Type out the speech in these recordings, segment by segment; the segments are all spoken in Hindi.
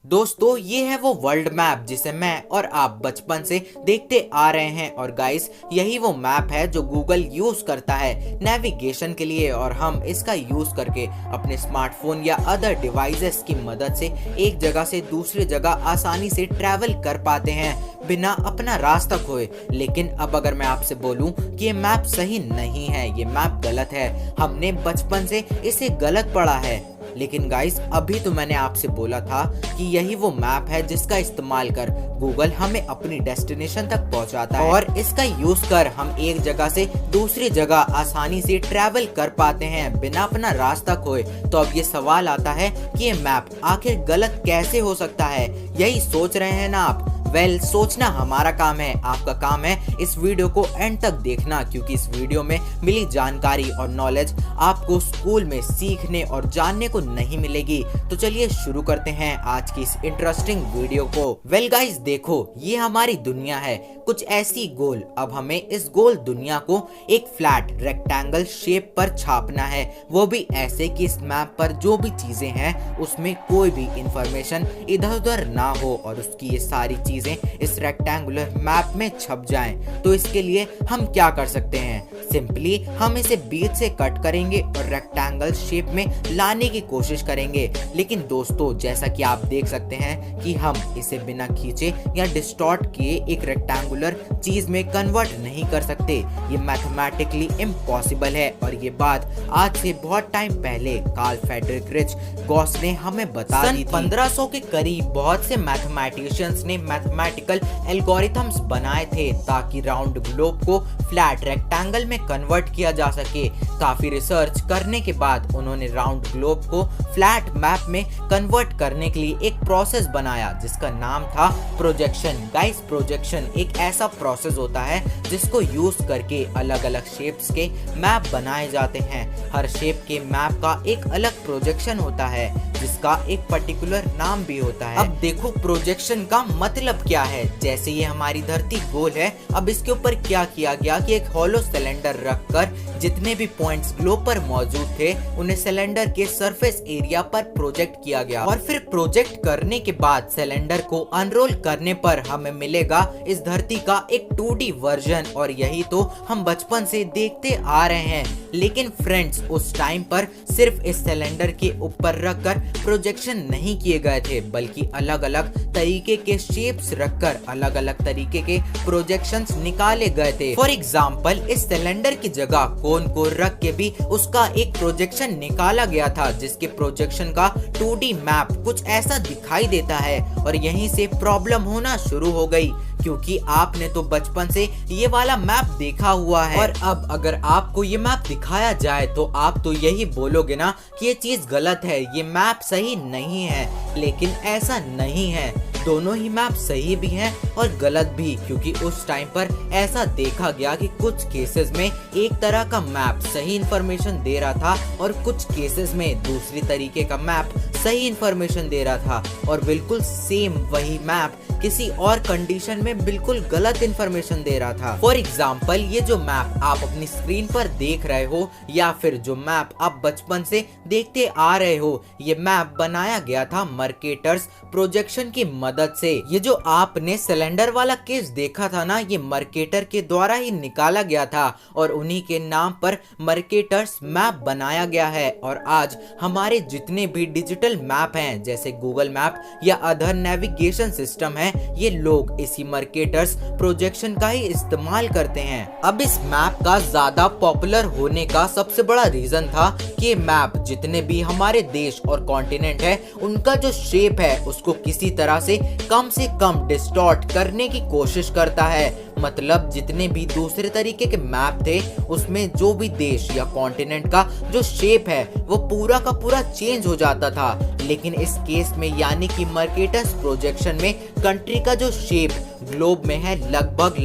दोस्तों ये है वो वर्ल्ड मैप जिसे मैं और आप बचपन से देखते आ रहे हैं। और गाइस यही वो मैप है जो गूगल यूज करता है नेविगेशन के लिए, और हम इसका यूज करके अपने स्मार्टफोन या अदर डिवाइसेस की मदद से एक जगह से दूसरी जगह आसानी से ट्रैवल कर पाते हैं बिना अपना रास्ता खोए। लेकिन अब अगर मैं आपसे बोलूं कि ये मैप सही नहीं है, ये मैप गलत है, हमने बचपन से इसे गलत पढ़ा है। लेकिन गाइस अभी तो मैंने आपसे बोला था कि यही वो मैप है जिसका इस्तेमाल कर गूगल हमें अपनी डेस्टिनेशन तक पहुंचाता है, और इसका यूज कर हम एक जगह से दूसरी जगह आसानी से ट्रैवल कर पाते हैं बिना अपना रास्ता खोए। तो अब ये सवाल आता है कि ये मैप आखिर गलत कैसे हो सकता है? यही सोच रहे हैं ना आप? सोचना हमारा काम है, आपका काम है इस वीडियो को एंड तक देखना, क्योंकि इस वीडियो में मिली जानकारी और नॉलेज आपको स्कूल में सीखने और जानने को नहीं मिलेगी। तो चलिए शुरू करते हैं आज की इस इंटरेस्टिंग वीडियो को। गाइस देखो, ये हमारी दुनिया है, कुछ ऐसी गोल। अब हमें इस गोल दुनिया को एक फ्लैट रेक्टेंगल शेप पर छापना है, वो भी ऐसे कि इस मैप पर जो भी चीजें हैं उसमें कोई भी इंफॉर्मेशन इधर उधर ना हो और उसकी ये सारी चीजें इस रेक्टेंगुलर मैप में छप जाएं। तो इसके लिए हम क्या कर सकते हैं? सिंपली हम इसे बीच से कट करेंगे और रेक्टेंगल शेप में लाने की कोशिश करेंगे। लेकिन दोस्तों जैसा कि आप देख सकते हैं कि हम इसे बिना खींचे या डिस्टॉर्ट किए एक रेक्टेंगुलर चीज में कन्वर्ट नहीं कर सकते। ये मैथमेटिकली इम्पॉसिबल है, और ये बात आज से बहुत टाइम पहले कार्ल फ्रेडरिक गॉस ने हमें बता दी थी। 1500 के करीब बहुत से मैथमेटिशियंस ने मैथमेटिकल एल्गोरिथम्स बनाए थे ताकि राउंड ग्लोब को फ्लैट रेक्टेंगल में कन्वर्ट किया जा सके। काफी रिसर्च करने के बाद उन्होंने राउंड ग्लोब को फ्लैट मैप में कन्वर्ट करने के लिए एक प्रोसेस बनाया जिसका नाम था प्रोजेक्शन। गाइस प्रोजेक्शन एक ऐसा प्रोसेस होता है जिसको यूज करके अलग अलग शेप्स के मैप बनाए जाते हैं। हर शेप के मैप का एक अलग प्रोजेक्शन होता है जिसका एक पर्टिकुलर नाम भी होता है। अब देखो प्रोजेक्शन का मतलब क्या है। जैसे ये हमारी धरती गोल है, अब इसके ऊपर क्या किया गया कि एक हॉलो सिलेंडर रखकर जितने भी पॉइंट्स ग्लोब पर मौजूद थे उन्हें सिलेंडर के सरफेस एरिया पर प्रोजेक्ट किया गया, और फिर प्रोजेक्ट करने के बाद सिलेंडर को अनरोल करने पर हमें मिलेगा इस धरती का एक 2D वर्जन। और यही तो हम बचपन से देखते आ रहे हैं। लेकिन फ्रेंड्स उस टाइम पर सिर्फ इस सिलेंडर के ऊपर रखकर प्रोजेक्शन नहीं किए गए थे, बल्कि अलग अलग तरीके के शेप्स रखकर अलग अलग तरीके के प्रोजेक्शंस निकाले गए थे। फॉर एग्जाम्पल इस सिलेंडर की जगह कोन को रख के भी उसका एक प्रोजेक्शन निकाला गया था, जिसके प्रोजेक्शन का 2D मैप कुछ ऐसा दिखाई देता है। और यहीं से प्रॉब्लम होना शुरू हो गई, क्योंकि आपने तो बचपन से ये वाला मैप देखा हुआ है, और अब अगर आपको ये मैप दिखाया जाए तो आप तो यही बोलोगे ना कि ये चीज गलत है, ये मैप सही नहीं है। लेकिन ऐसा नहीं है, दोनों ही मैप सही भी हैं और गलत भी, क्योंकि उस टाइम पर ऐसा देखा गया कि कुछ केसेस में एक तरह का मैप सही इंफॉर्मेशन दे रहा था और कुछ केसेस में दूसरी तरीके का मैप सही इंफॉर्मेशन दे रहा था, और बिल्कुल सेम वही मैप किसी और कंडीशन में बिल्कुल गलत इंफॉर्मेशन दे रहा था। फॉर एग्जाम्पल ये जो मैप आप अपनी स्क्रीन पर देख रहे हो, या फिर जो मैप आप बचपन से देखते आ रहे हो, ये मैप बनाया गया था मर्केटर्स प्रोजेक्शन की मदद से। ये जो आपने सिलेंडर वाला केस देखा था ना, ये मर्केटर के द्वारा ही निकाला गया था, और उन्हीं के नाम पर मर्केटर्स मैप बनाया गया है। और आज हमारे जितने भी डिजिटल मैप हैं जैसे गूगल मैप या अदर नेविगेशन सिस्टम है, ये लोग इसी मर्केटर्स प्रोजेक्शन का ही इस्तेमाल करते हैं। अब इस मैप का ज्यादा पॉपुलर होने का सबसे बड़ा रीजन था कि ये मैप जितने भी हमारे देश और कॉन्टिनेंट है उनका जो शेप है उसको किसी तरह से कम डिस्टॉर्ट करने की कोशिश करता है। मतलब जितने भी दूसरे तरीके के मैप थे उसमें जो भी देश या कॉन्टिनेंट का जो शेप है वो पूरा का पूरा चेंज हो जाता था। लेकिन इस केस में यानी कि मर्केटर्स प्रोजेक्शन में कंट्री का जो शेप ग्लोब में है लगभग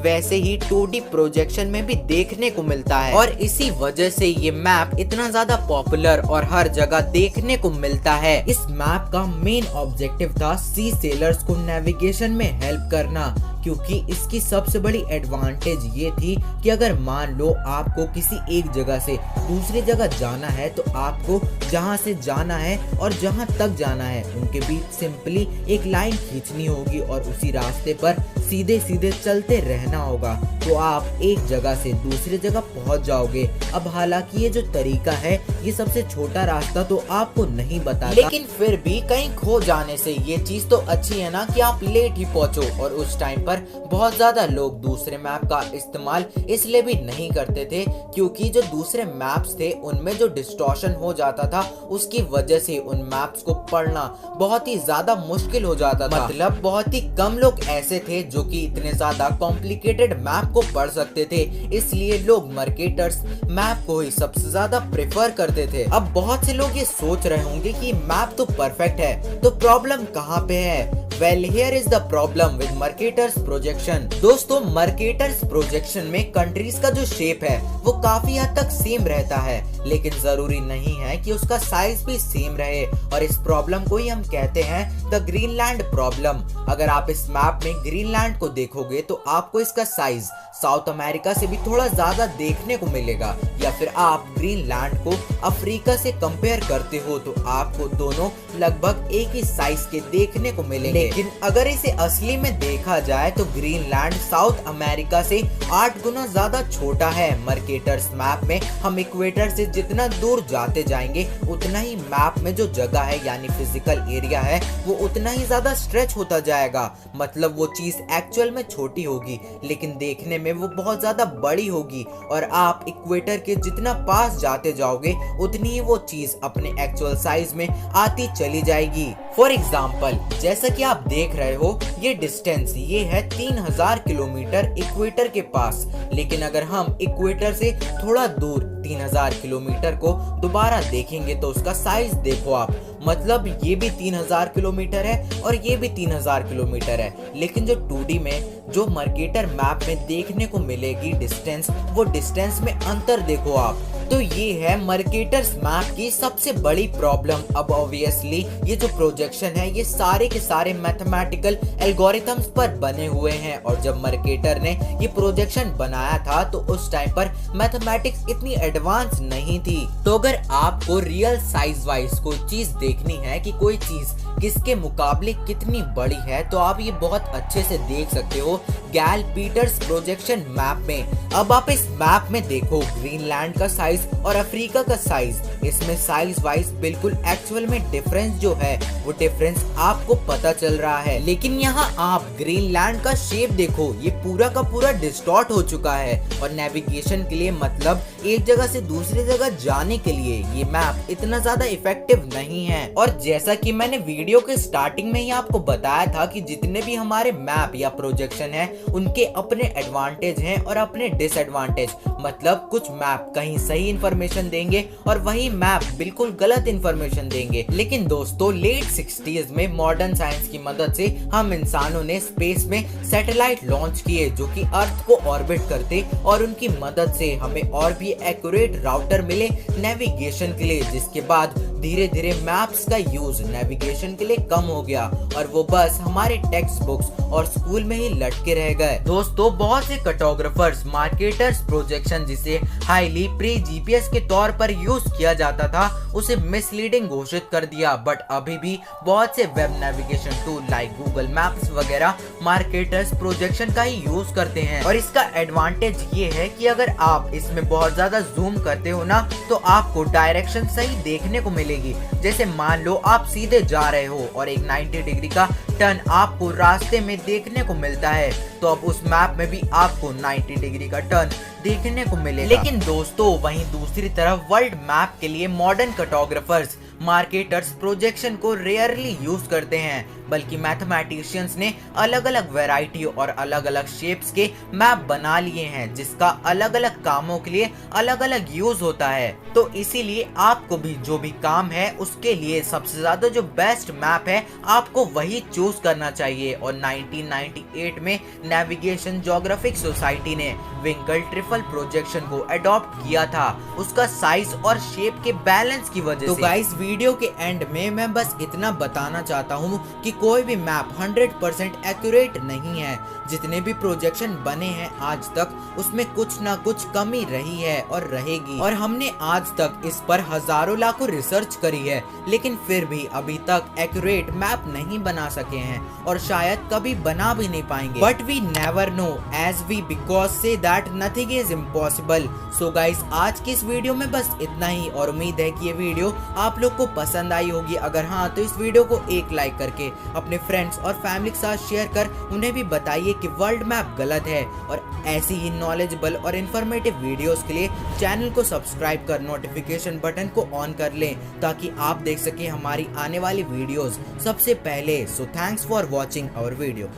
वैसे ही 2D प्रोजेक्शन में भी देखने को मिलता है और इसी वजह से ये मैप इतना ज्यादा पॉपुलर और हर जगह देखने को मिलता है। इस मैप का मेन ऑब्जेक्टिव था सी सेलर्स को नेविगेशन में हेल्प करना, क्योंकि इसकी सबसे बड़ी एडवांटेज ये थी कि अगर मान लो आपको किसी एक जगह से दूसरी जगह जाना है तो आपको जहाँ से जाना है और जहाँ तक जाना है उनके बीच सिंपली एक लाइन खींचनी होगी और उसी रास्ते पर सीधे सीधे चलते रहना होगा, तो आप एक जगह से दूसरी जगह पहुंच जाओगे। अब हालांकि ये जो तरीका है ये सबसे छोटा रास्ता तो आपको नहीं बताता, लेकिन फिर भी कहीं खो जाने से ये चीज तो अच्छी है ना कि आप लेट ही पहुंचो। और उस टाइम पर बहुत ज्यादा लोग दूसरे मैप का इस्तेमाल इसलिए भी नहीं करते थे क्योंकि जो दूसरे मैप्स थे उनमें जो डिस्टॉर्शन हो जाता था उसकी वजह से उन मैप्स को पढ़ना बहुत ही ज्यादा मुश्किल हो जाता था। मतलब बहुत ही कम लोग ऐसे थे जो कि इतने ज्यादा कॉम्प्लिकेटेड मैप को पढ़ सकते थे, इसलिए लोग मार्केटर्स मैप को ही सबसे ज्यादा प्रेफर करते थे। अब बहुत से लोग ये सोच रहे होंगे कि मैप तो परफेक्ट है, तो प्रॉब्लम कहाँ पे है? Well, here is the problem with Mercator's projection। दोस्तों, Mercator's projection में कंट्रीज का जो शेप है वो काफी हद तक सेम रहता है, लेकिन जरूरी नहीं है कि उसका साइज भी सेम रहे, और इस प्रॉब्लम को ही हम कहते हैं द ग्रीनलैंड प्रॉब्लम। अगर आप इस मैप में ग्रीनलैंड को देखोगे तो आपको इसका साइज साउथ अमेरिका से भी थोड़ा ज्यादा देखने को मिलेगा, या फिर आप ग्रीनलैंड को अफ्रीका से कंपेयर करते हो तो आपको दोनों लगभग एक ही साइज के देखने को मिलेंगे। लेकिन अगर इसे असली में देखा जाए तो ग्रीनलैंड साउथ अमेरिका से 8 गुना ज्यादा छोटा है। मर्केटर्स मैप में हम इक्वेटर से जितना दूर जाते जाएंगे उतना ही मैप में जो जगह है यानी फिजिकल एरिया है वो उतना ही ज्यादा स्ट्रेच होता जाएगा। मतलब वो चीज एक्चुअल में छोटी होगी लेकिन देखने में वो बहुत ज्यादा बड़ी होगी, और आप इक्वेटर के जितना पास जाते जाओगे उतनी ही वो चीज अपने एक्चुअल साइज में आती चली जाएगी। फॉर एग्जाम्पल, जैसा कि आप देख रहे हो ये डिस्टेंस ये है 3000 किलोमीटर इक्वेटर के पास, लेकिन अगर हम इक्वेटर से थोड़ा दूर 3000 किलोमीटर को दोबारा देखेंगे तो उसका साइज देखो आप, मतलब ये भी 3000 किलोमीटर है और ये भी 3000 किलोमीटर है, लेकिन जो 2D में जो मर्केटर मैप में देखने को मिलेगी डिस्टेंस, वो डिस्टेंस में अंतर देखो आप। तो ये है मर्केटर्स मैप की सबसे बड़ी प्रॉब्लम। अब ऑब्वियसली ये जो प्रोजेक्शन है ये सारे के सारे मैथमेटिकल एल्गोरिथम्स पर बने हुए हैं, और जब मर्केटर ने ये प्रोजेक्शन बनाया था तो उस टाइम पर मैथमेटिक्स इतनी एडवांस नहीं थी। तो अगर आपको रियल साइज वाइज कोई चीज देखनी है कि कोई चीज किसके मुकाबले कितनी बड़ी है तो आप ये बहुत अच्छे से देख सकते हो गैल पीटर्स प्रोजेक्शन मैप में। अब आप इस मैप में देखो ग्रीनलैंड का साइज और अफ्रीका का साइज, इसमें साइज वाइज बिल्कुल एक्चुअल में डिफरेंस जो है वो डिफरेंस आपको पता चल रहा है। लेकिन यहाँ आप ग्रीनलैंड का शेप देखो, ये पूरा का पूरा डिस्टॉर्ट हो चुका है, और नेविगेशन के लिए मतलब एक जगह से दूसरी जगह जाने के लिए ये मैप इतना ज्यादा इफेक्टिव नहीं है। और जैसा कि मैंने वीडियो के स्टार्टिंग में ही आपको बताया था कि जितने भी हमारे मैप या प्रोजेक्शन है उनके अपने एडवांटेज हैं और अपने डिसएडवांटेज। मतलब कुछ मैप कहीं सही इंफॉर्मेशन देंगे और वही मैप बिल्कुल गलत इंफॉर्मेशन देंगे। लेकिन दोस्तों लेट 60s में मॉडर्न साइंस की मदद से हम इंसानों ने स्पेस में सैटेलाइट लॉन्च किए जो कि अर्थ को ऑर्बिट करते, और उनकी मदद से हमें और भी एक्यूरेट राउटर मिले नेविगेशन के लिए, जिसके बाद धीरे धीरे मैप्स का यूज नेविगेशन के लिए कम हो गया और वो बस हमारे टेक्स्ट बुक्स और स्कूल में ही लटके रह गए। दोस्तों बहुत से कार्टोग्राफर्स मार्केटर्स प्रोजेक्शन जिसे हाईली प्री जीपीएस के तौर पर यूज किया जाता था उसे मिसलीडिंग घोषित कर दिया, बट अभी भी बहुत से web navigation tool like Google maps वगैरह मार्केटर्स प्रोजेक्शन का ही यूज करते हैं। और इसका एडवांटेज ये है कि अगर आप इसमें बहुत ज्यादा जूम करते हो ना तो आपको डायरेक्शन सही देखने को मिलेगी। जैसे मान लो आप सीधे जा रहे हो और एक 90 डिग्री का टर्न आपको रास्ते में देखने को मिलता है, तो अब उस मैप में भी आपको 90 डिग्री का टर्न देखने को मिलेगा। लेकिन दोस्तों वहीं दूसरी तरफ वर्ल्ड मैप के लिए मॉडर्न कार्टोग्राफर्स मार्केटर्स प्रोजेक्शन को रेयरली यूज करते हैं, बल्कि मैथमेटिशियंस ने अलग अलग वैरायटी और अलग अलग शेप्स के मैप बना लिए हैं, जिसका अलग अलग कामों के लिए अलग अलग यूज होता है। तो इसीलिए आपको भी जो भी काम है उसके लिए सबसे ज्यादा जो बेस्ट मैप है आपको वही चूज करना चाहिए। और 1998 में नेविगेशन ज्योग्राफिक सोसाइटी ने विंकल ट्रिपल प्रोजेक्शन को अडॉप्ट किया था, उसका साइज और शेप के बैलेंस की वजह से। तो गाइस, वीडियो के एंड में मैं बस इतना बताना चाहता हूँ कि कोई भी मैप 100% एक्यूरेट नहीं है। जितने भी प्रोजेक्शन बने हैं आज तक, उसमें कुछ ना कुछ कमी रही है और रहेगी। और हमने आज तक इस पर हजारों लाखों रिसर्च करी है, लेकिन फिर भी अभी तक एक्यूरेट मैप नहीं बना सके हैं और शायद कभी बना भी नहीं पाएंगे। But we never know as we because say that nothing is impossible. So guys, आज की इस वीडियो में बस इतना ही और उम्मीद है कि ये वीडियो आप लोग को पसंद आई होगी। अगर हाँ, तो इस वीडियो को एक लाइक करके अपने फ्रेंड्स और फैमिली के साथ शेयर कर उन्हें भी बताइए कि वर्ल्ड मैप गलत है। और ऐसी ही नॉलेजेबल और इन्फॉर्मेटिव वीडियोस के लिए चैनल को सब्सक्राइब कर नोटिफिकेशन बटन को ऑन कर लें, ताकि आप देख सकें हमारी आने वाली वीडियोस सबसे पहले। So thanks for watching our video.